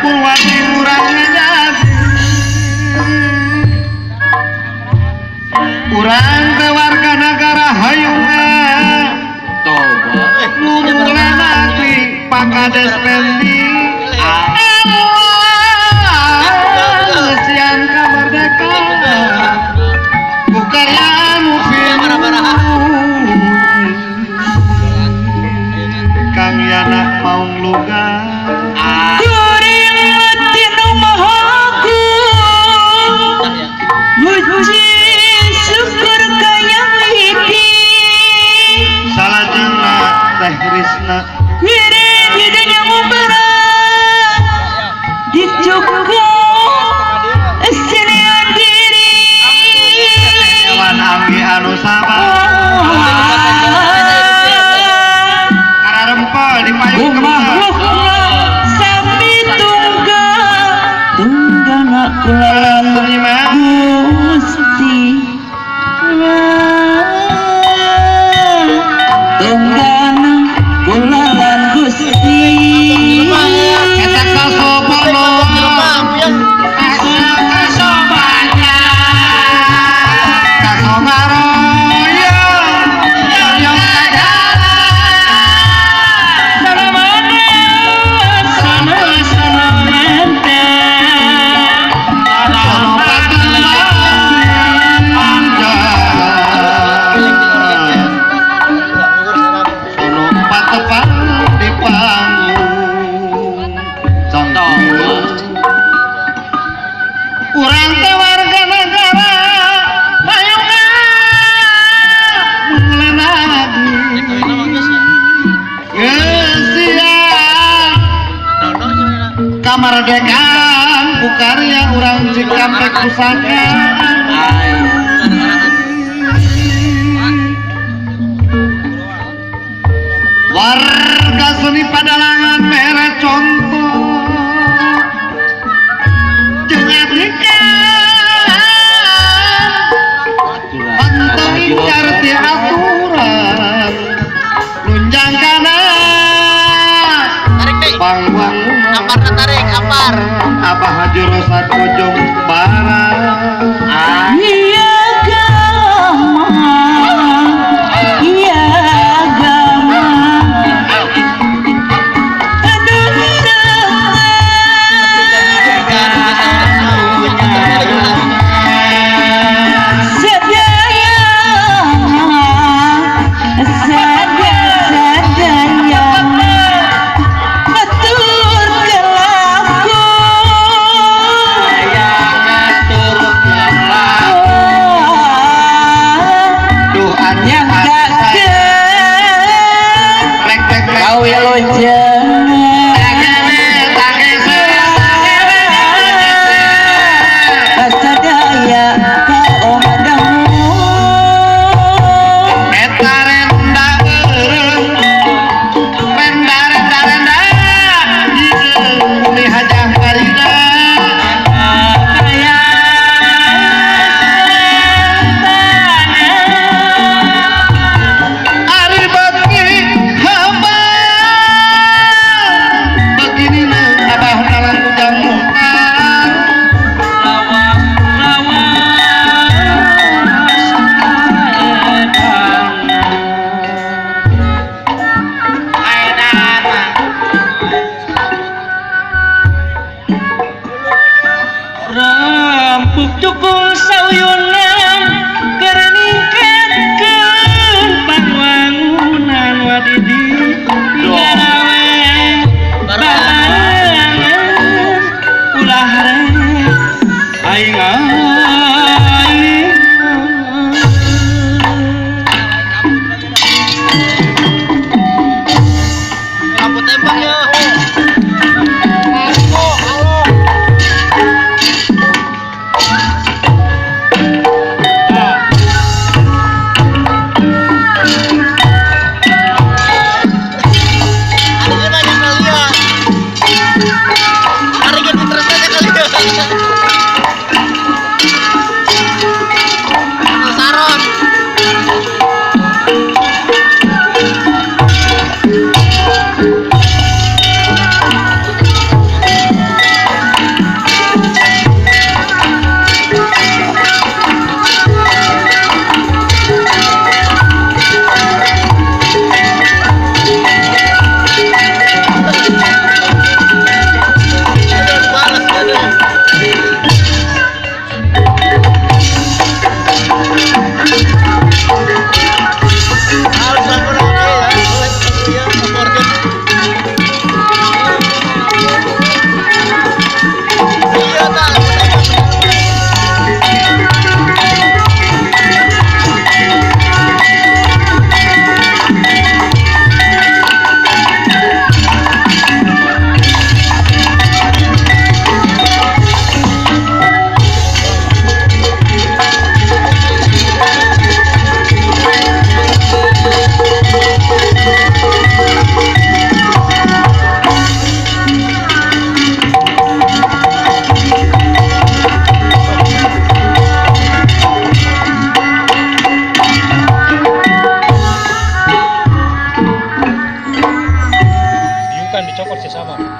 Purwati urang ngajadi urang teh warga negara hayungan mulai nanti pakades pendi sian kemerdekaan bukarya anu Kang Yana maung luga kuring mati nu mahaku muji syukur kaya widi salajengna Teh Krisna wiri hidungnya mubarak dicukup senian diri Dewan Anggi anu sabar kararempel di payung makhluk sami tunggal kulalan Gusti tunggal kulalan Gusti eta kasobono kasobanya kasobaroyo yang urang teh warga negara hayungan melenadi geusian kamardikaan bukarya urang Cikampek pusaka warga seni Padalangan mere contoh pantengin carti aturan lunjang kana pangwang tarik apar Abah jurusan ujung barat iya agama copot si sama.